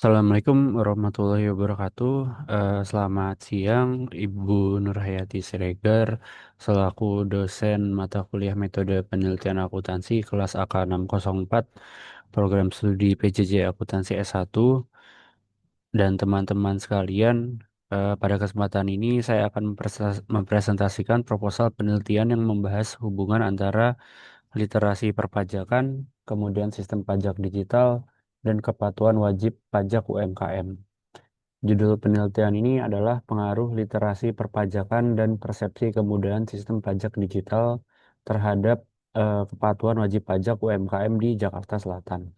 Assalamualaikum warahmatullahi wabarakatuh. Selamat siang, Ibu Nurhayati Siregar, selaku dosen mata kuliah metode penelitian akuntansi kelas AK 604, program studi PJJ Akuntansi S1, dan teman-teman sekalian. Pada kesempatan ini saya akan mempresentasikan proposal penelitian yang membahas hubungan antara literasi perpajakan, kemudian sistem pajak digital, dan kepatuhan wajib pajak UMKM. Judul penelitian ini adalah pengaruh literasi perpajakan dan persepsi kemudahan sistem pajak digital terhadap kepatuhan wajib pajak UMKM di Jakarta Selatan.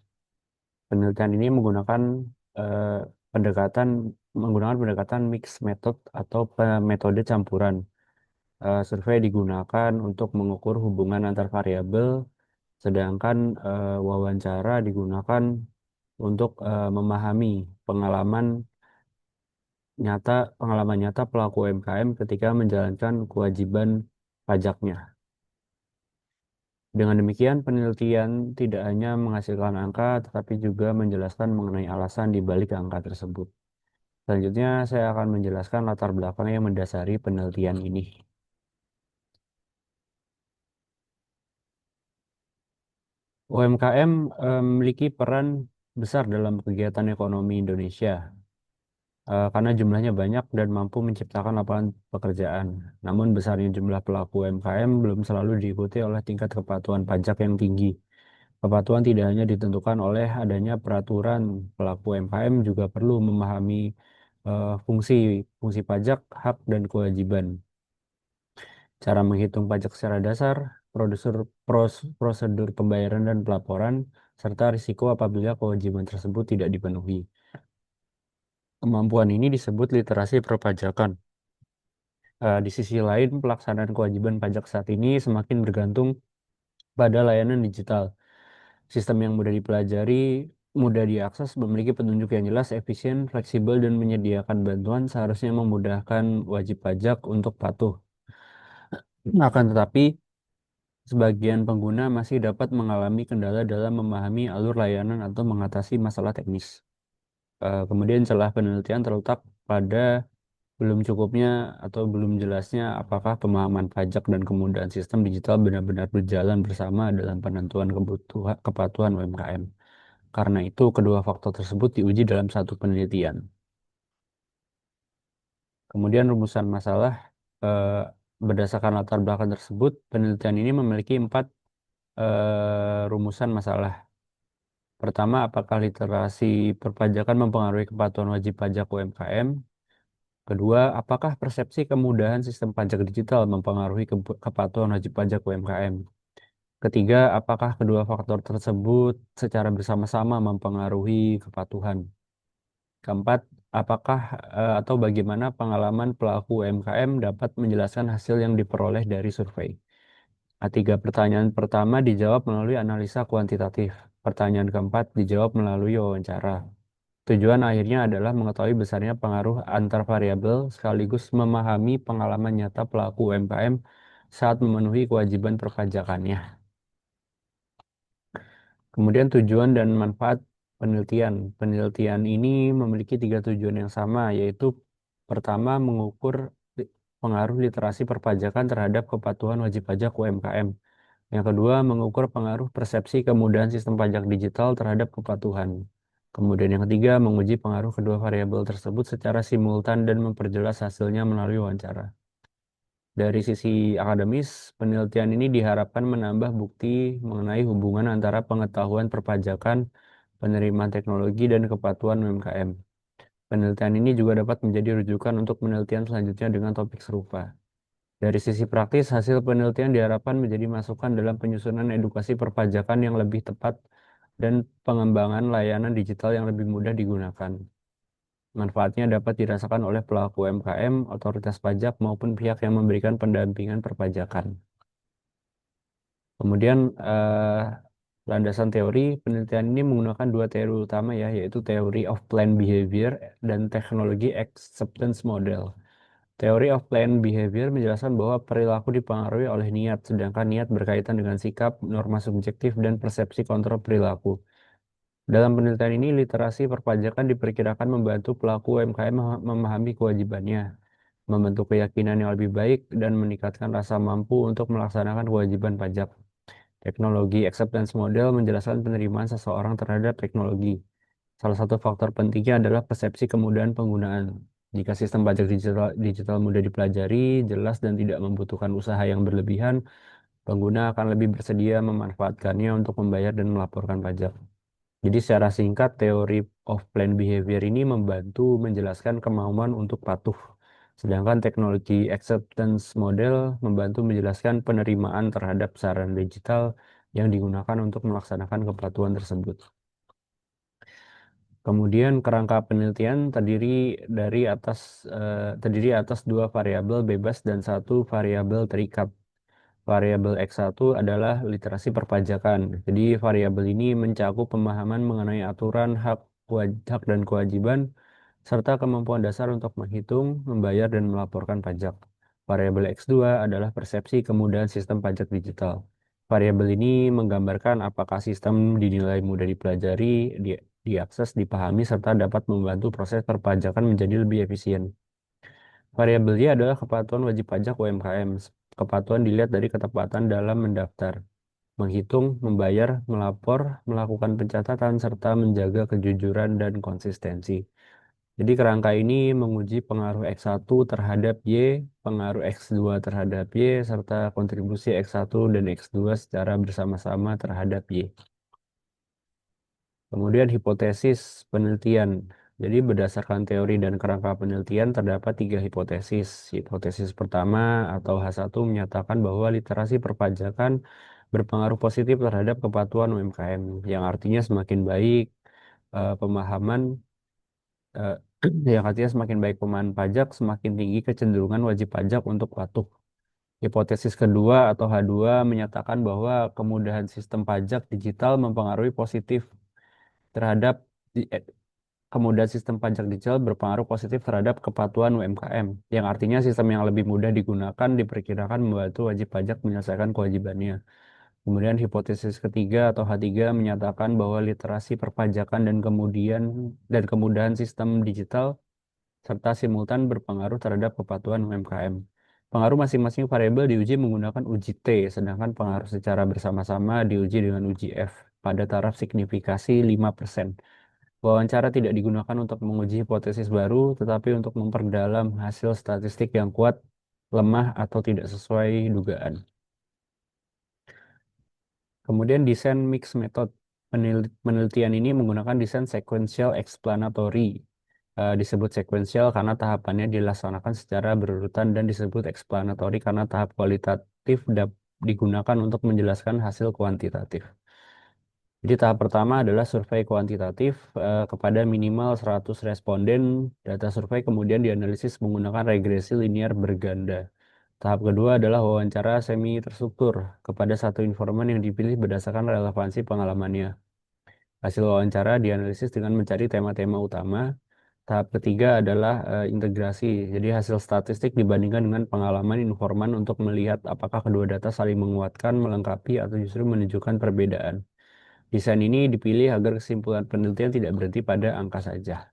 Penelitian ini eh, pendekatan menggunakan pendekatan mixed method atau metode campuran. Survei digunakan untuk mengukur hubungan antar variabel, sedangkan wawancara digunakan untuk memahami pengalaman pengalaman nyata pelaku UMKM ketika menjalankan kewajiban pajaknya. Dengan demikian, penelitian tidak hanya menghasilkan angka, tetapi juga menjelaskan mengenai alasan di balik angka tersebut. Selanjutnya, saya akan menjelaskan latar belakang yang mendasari penelitian ini. UMKM memiliki peran besar dalam kegiatan ekonomi Indonesia, karena jumlahnya banyak dan mampu menciptakan lapangan pekerjaan. Namun besarnya jumlah pelaku UMKM belum selalu diikuti oleh tingkat kepatuhan pajak yang tinggi. Kepatuhan tidak hanya ditentukan oleh adanya peraturan, pelaku UMKM juga perlu memahami fungsi fungsi pajak, hak, dan kewajiban. Cara menghitung pajak secara dasar, prosedur pembayaran dan pelaporan, serta risiko apabila kewajiban tersebut tidak dipenuhi. Kemampuan ini disebut literasi perpajakan. Di sisi lain, pelaksanaan kewajiban pajak saat ini semakin bergantung pada layanan digital. Sistem yang mudah dipelajari, mudah diakses, memiliki petunjuk yang jelas, efisien, fleksibel, dan menyediakan bantuan seharusnya memudahkan wajib pajak untuk patuh. Akan tetapi, sebagian pengguna masih dapat mengalami kendala dalam memahami alur layanan atau mengatasi masalah teknis. Kemudian celah penelitian terletak pada belum cukupnya atau belum jelasnya apakah pemahaman pajak dan kemudahan sistem digital benar-benar berjalan bersama dalam penentuan kebutuhan kepatuhan UMKM. Karena itu, kedua faktor tersebut diuji dalam satu penelitian. Kemudian rumusan masalah eh, berdasarkan latar belakang tersebut, penelitian ini memiliki empat rumusan masalah. Pertama, apakah literasi perpajakan mempengaruhi kepatuhan wajib pajak UMKM? Kedua, apakah persepsi kemudahan sistem pajak digital mempengaruhi kepatuhan wajib pajak UMKM? Ketiga, apakah kedua faktor tersebut secara bersama-sama mempengaruhi kepatuhan? Keempat, apakah atau bagaimana pengalaman pelaku UMKM dapat menjelaskan hasil yang diperoleh dari survei? Tiga pertanyaan pertama dijawab melalui analisa kuantitatif. Pertanyaan keempat dijawab melalui wawancara. Tujuan akhirnya adalah mengetahui besarnya pengaruh antar variabel sekaligus memahami pengalaman nyata pelaku UMKM saat memenuhi kewajiban perpajakannya. Kemudian tujuan dan manfaat penelitian. Penelitian ini memiliki tiga tujuan yang sama, yaitu pertama, mengukur pengaruh literasi perpajakan terhadap kepatuhan wajib pajak UMKM. Yang kedua, mengukur pengaruh persepsi kemudahan sistem pajak digital terhadap kepatuhan. Kemudian yang ketiga, menguji pengaruh kedua variabel tersebut secara simultan dan memperjelas hasilnya melalui wawancara. Dari sisi akademis, penelitian ini diharapkan menambah bukti mengenai hubungan antara pengetahuan perpajakan, penerimaan teknologi, dan kepatuhan UMKM. Penelitian ini juga dapat menjadi rujukan untuk penelitian selanjutnya dengan topik serupa. Dari sisi praktis, hasil penelitian diharapkan menjadi masukan dalam penyusunan edukasi perpajakan yang lebih tepat dan pengembangan layanan digital yang lebih mudah digunakan. Manfaatnya dapat dirasakan oleh pelaku UMKM, otoritas pajak, maupun pihak yang memberikan pendampingan perpajakan. Kemudian, landasan teori penelitian ini menggunakan dua teori utama ya, yaitu teori of planned behavior dan teknologi acceptance model. Teori of planned behavior menjelaskan bahwa perilaku dipengaruhi oleh niat, sedangkan niat berkaitan dengan sikap, norma subjektif, dan persepsi kontrol perilaku. Dalam penelitian ini, literasi perpajakan diperkirakan membantu pelaku UMKM memahami kewajibannya, membentuk keyakinan yang lebih baik, dan meningkatkan rasa mampu untuk melaksanakan kewajiban pajak. Teknologi acceptance model menjelaskan penerimaan seseorang terhadap teknologi. Salah satu faktor pentingnya adalah persepsi kemudahan penggunaan. Jika sistem pajak digital mudah dipelajari, jelas dan tidak membutuhkan usaha yang berlebihan, pengguna akan lebih bersedia memanfaatkannya untuk membayar dan melaporkan pajak. Jadi secara singkat, teori of planned behavior ini membantu menjelaskan kemauan untuk patuh. Sedangkan teknologi acceptance model membantu menjelaskan penerimaan terhadap saran digital yang digunakan untuk melaksanakan kepatuhan tersebut. Kemudian kerangka penelitian terdiri atas dua variabel bebas dan satu variabel terikat. Variabel X1 adalah literasi perpajakan. Jadi variabel ini mencakup pemahaman mengenai aturan hak dan kewajiban serta kemampuan dasar untuk menghitung, membayar, dan melaporkan pajak. Variabel X2 adalah persepsi kemudahan sistem pajak digital. Variabel ini menggambarkan apakah sistem dinilai mudah dipelajari, diakses, dipahami, serta dapat membantu proses perpajakan menjadi lebih efisien. Variabelnya adalah kepatuhan wajib pajak UMKM. Kepatuhan dilihat dari ketepatan dalam mendaftar, menghitung, membayar, melapor, melakukan pencatatan, serta menjaga kejujuran dan konsistensi. Jadi kerangka ini menguji pengaruh X1 terhadap Y, pengaruh X2 terhadap Y, serta kontribusi X1 dan X2 secara bersama-sama terhadap Y. Kemudian hipotesis penelitian. Jadi berdasarkan teori dan kerangka penelitian terdapat tiga hipotesis. Hipotesis pertama atau H1 menyatakan bahwa literasi perpajakan berpengaruh positif terhadap kepatuhan UMKM, yang artinya semakin baik pemahaman eh, yang artinya semakin baik pemahaman pajak, semakin tinggi kecenderungan wajib pajak untuk patuh. Hipotesis kedua atau H2 menyatakan bahwa kemudahan sistem pajak digital mempengaruhi positif terhadap kemudahan sistem pajak digital berpengaruh positif terhadap kepatuhan UMKM, yang artinya sistem yang lebih mudah digunakan diperkirakan membantu wajib pajak menyelesaikan kewajibannya. Kemudian hipotesis ketiga atau H3 menyatakan bahwa literasi perpajakan dan kemudahan sistem digital serta simultan berpengaruh terhadap kepatuhan UMKM. Pengaruh masing-masing variabel diuji menggunakan uji T, sedangkan pengaruh secara bersama-sama diuji dengan uji F pada taraf signifikasi 5%. Wawancara tidak digunakan untuk menguji hipotesis baru, tetapi untuk memperdalam hasil statistik yang kuat, lemah, atau tidak sesuai dugaan. Kemudian desain mix method. Penelitian ini menggunakan desain sequential explanatory. Disebut sequential karena tahapannya dilaksanakan secara berurutan dan disebut explanatory karena tahap kualitatif digunakan untuk menjelaskan hasil kuantitatif. Jadi tahap pertama adalah survei kuantitatif kepada minimal 100 responden. Data survei kemudian dianalisis menggunakan regresi linear berganda. Tahap kedua adalah wawancara semi terstruktur kepada satu informan yang dipilih berdasarkan relevansi pengalamannya. Hasil wawancara dianalisis dengan mencari tema-tema utama. Tahap ketiga adalah integrasi. Jadi hasil statistik dibandingkan dengan pengalaman informan untuk melihat apakah kedua data saling menguatkan, melengkapi, atau justru menunjukkan perbedaan. Desain ini dipilih agar kesimpulan penelitian tidak berhenti pada angka saja.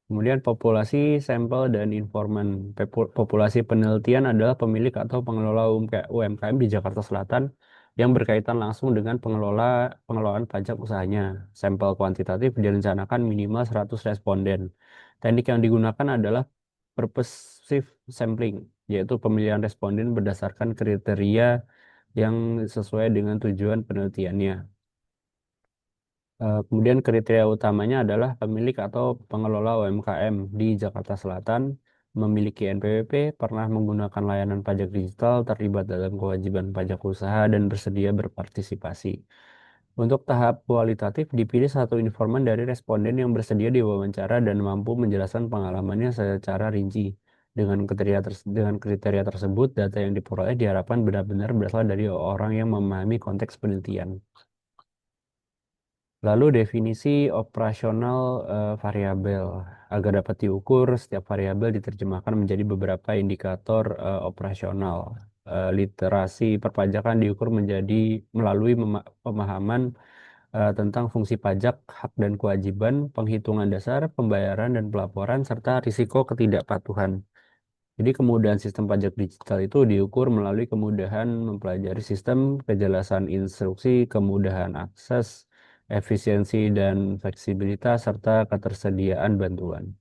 Kemudian populasi, sampel, dan informan. Populasi penelitian adalah pemilik atau pengelola UMKM di Jakarta Selatan yang berkaitan langsung dengan pengelolaan pajak usahanya. Sampel kuantitatif direncanakan minimal 100 responden. Teknik yang digunakan adalah purposive sampling, yaitu pemilihan responden berdasarkan kriteria yang sesuai dengan tujuan penelitiannya. Kemudian kriteria utamanya adalah pemilik atau pengelola UMKM di Jakarta Selatan, memiliki NPWP, pernah menggunakan layanan pajak digital, terlibat dalam kewajiban pajak usaha, dan bersedia berpartisipasi. Untuk tahap kualitatif, dipilih satu informan dari responden yang bersedia diwawancara dan mampu menjelaskan pengalamannya secara rinci. Dengan kriteria tersebut, data yang diperoleh diharapkan benar-benar berasal dari orang yang memahami konteks penelitian. Lalu definisi operasional variabel. Agar dapat diukur, setiap variabel diterjemahkan menjadi beberapa indikator operasional. Literasi perpajakan diukur melalui pemahaman tentang fungsi pajak, hak dan kewajiban, penghitungan dasar, pembayaran dan pelaporan, serta risiko ketidakpatuhan. Jadi kemudahan sistem pajak digital itu diukur melalui kemudahan mempelajari sistem, kejelasan instruksi, kemudahan akses, efisiensi dan fleksibilitas, serta ketersediaan bantuan.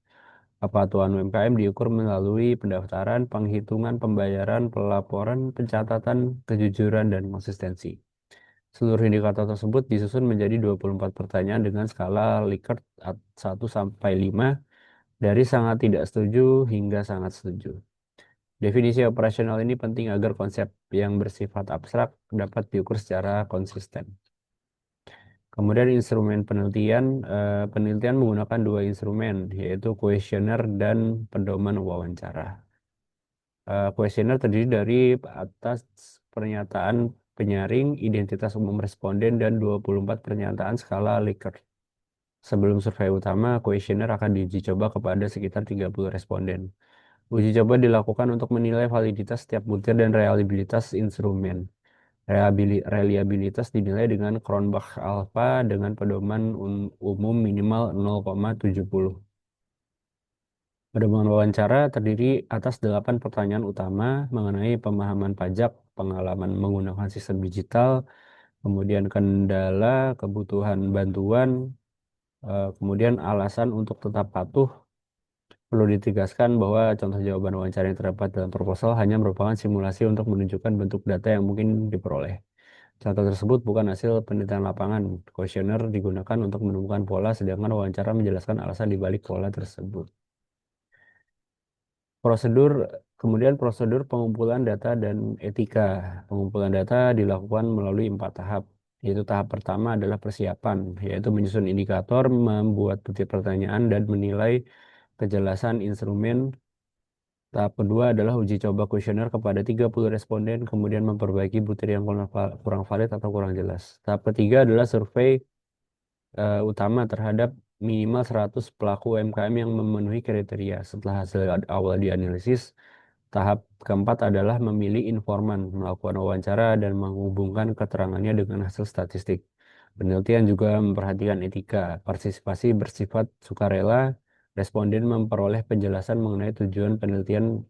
Kepatuhan UMKM diukur melalui pendaftaran, penghitungan, pembayaran, pelaporan, pencatatan, kejujuran, dan konsistensi. Seluruh indikator tersebut disusun menjadi 24 pertanyaan dengan skala Likert 1 sampai 5 dari sangat tidak setuju hingga sangat setuju. Definisi operasional ini penting agar konsep yang bersifat abstrak dapat diukur secara konsisten. Kemudian instrumen penelitian, penelitian menggunakan dua instrumen, yaitu kuesioner dan pedoman wawancara. Kuesioner terdiri dari atas pernyataan penyaring, identitas umum responden, dan 24 pernyataan skala Likert. Sebelum survei utama, kuesioner akan diuji coba kepada sekitar 30 responden. Uji coba dilakukan untuk menilai validitas setiap butir dan reliabilitas instrumen. Reliabilitas dinilai dengan Cronbach alpha dengan pedoman umum minimal 0,70. Pedoman wawancara terdiri atas 8 pertanyaan utama mengenai pemahaman pajak, pengalaman menggunakan sistem digital, kemudian kendala, kebutuhan bantuan, kemudian alasan untuk tetap patuh. Perlu ditegaskan bahwa contoh jawaban wawancara yang terdapat dalam proposal hanya merupakan simulasi untuk menunjukkan bentuk data yang mungkin diperoleh. Contoh tersebut bukan hasil penelitian lapangan. Kuesioner digunakan untuk menemukan pola, sedangkan wawancara menjelaskan alasan di balik pola tersebut. Prosedur, kemudian prosedur pengumpulan data dan etika. Pengumpulan data dilakukan melalui 4 tahap, yaitu tahap pertama adalah persiapan, yaitu menyusun indikator, membuat butir pertanyaan, dan menilai kejelasan instrumen. Tahap kedua adalah uji coba kuesioner kepada 30 responden, kemudian memperbaiki butir yang kurang valid atau kurang jelas. Tahap ketiga adalah survei utama terhadap minimal 100 pelaku UMKM yang memenuhi kriteria. Setelah hasil awal dianalisis, tahap keempat adalah memilih informan, melakukan wawancara, dan menghubungkan keterangannya dengan hasil statistik. Penelitian juga memperhatikan etika. Partisipasi bersifat sukarela, responden memperoleh penjelasan mengenai tujuan penelitian,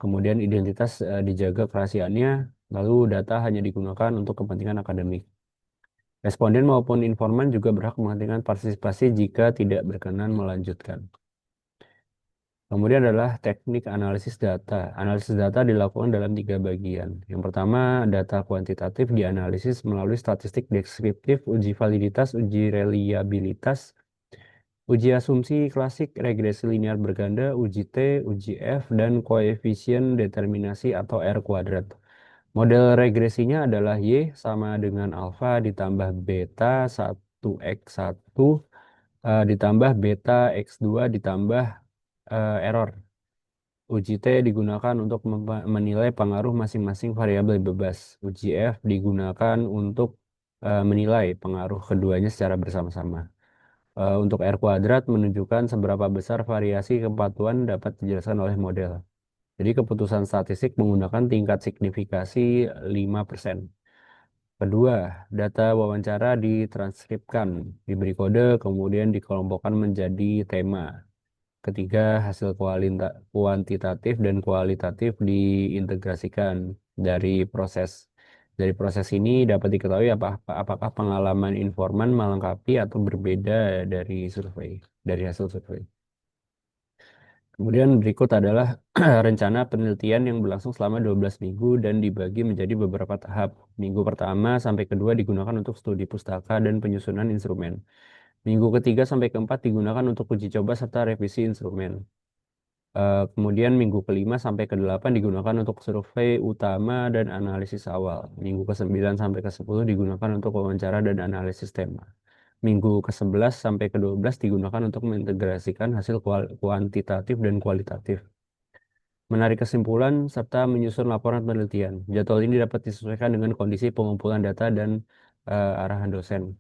kemudian identitas dijaga kerahasiaannya, lalu data hanya digunakan untuk kepentingan akademik. Responden maupun informan juga berhak menghentikan partisipasi jika tidak berkenan melanjutkan. Kemudian adalah teknik analisis data. Analisis data dilakukan dalam 3 bagian. Yang pertama, data kuantitatif dianalisis melalui statistik deskriptif, uji validitas, uji reliabilitas, uji asumsi klasik, regresi linear berganda, uji T, uji F, dan koefisien determinasi atau R kuadrat. Model regresinya adalah Y sama dengan alfa ditambah beta 1x1 ditambah beta x2 ditambah error. Uji T digunakan untuk menilai pengaruh masing-masing variabel bebas. Uji F digunakan untuk menilai pengaruh keduanya secara bersama-sama. Untuk R kuadrat menunjukkan seberapa besar variasi kepatuhan dapat dijelaskan oleh model. Jadi keputusan statistik menggunakan tingkat signifikasi 5%. Kedua, data wawancara ditranskripkan, diberi kode, kemudian dikelompokkan menjadi tema. Ketiga, hasil kuantitatif dan kualitatif diintegrasikan dari proses. Dari proses ini dapat diketahui apakah pengalaman informan melengkapi atau berbeda dari survei, dari hasil survei. Kemudian berikut adalah rencana penelitian yang berlangsung selama 12 minggu dan dibagi menjadi beberapa tahap. Minggu pertama sampai kedua digunakan untuk studi pustaka dan penyusunan instrumen. Minggu ketiga sampai keempat digunakan untuk uji coba serta revisi instrumen. Kemudian minggu kelima sampai ke-8 digunakan untuk survei utama dan analisis awal. Minggu ke-9 sampai ke-10 digunakan untuk wawancara dan analisis tema. Minggu ke-11 sampai ke-12 digunakan untuk mengintegrasikan hasil kuantitatif dan kualitatif. Menarik kesimpulan serta menyusun laporan penelitian. Jadwal ini dapat disesuaikan dengan kondisi pengumpulan data dan arahan dosen.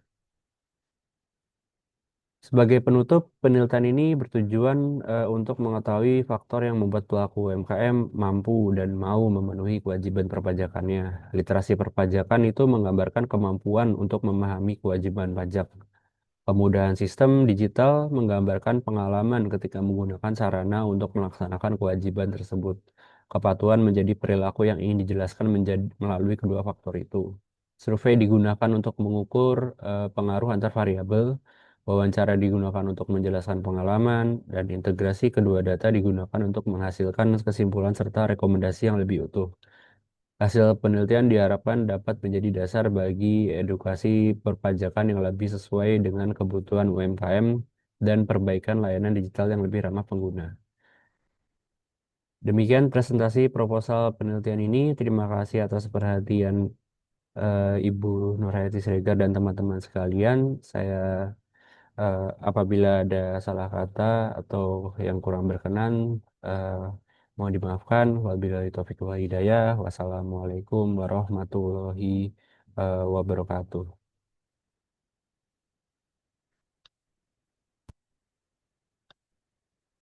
Sebagai penutup, penelitian ini bertujuan untuk mengetahui faktor yang membuat pelaku UMKM mampu dan mau memenuhi kewajiban perpajakannya. Literasi perpajakan itu menggambarkan kemampuan untuk memahami kewajiban pajak. Kemudahan sistem digital menggambarkan pengalaman ketika menggunakan sarana untuk melaksanakan kewajiban tersebut. Kepatuhan menjadi perilaku yang ingin dijelaskan melalui kedua faktor itu. Survei digunakan untuk mengukur pengaruh antar variabel, wawancara digunakan untuk menjelaskan pengalaman, dan integrasi kedua data digunakan untuk menghasilkan kesimpulan serta rekomendasi yang lebih utuh. Hasil penelitian diharapkan dapat menjadi dasar bagi edukasi perpajakan yang lebih sesuai dengan kebutuhan UMKM dan perbaikan layanan digital yang lebih ramah pengguna. Demikian presentasi proposal penelitian ini. Terima kasih atas perhatian Ibu Nurhayati Siregar dan teman-teman sekalian. Saya apabila ada salah kata atau yang kurang berkenan, eh, mohon dimaafkan. Wabillahi taufiq wal hidayah. Wassalamualaikum warahmatullahi wabarakatuh.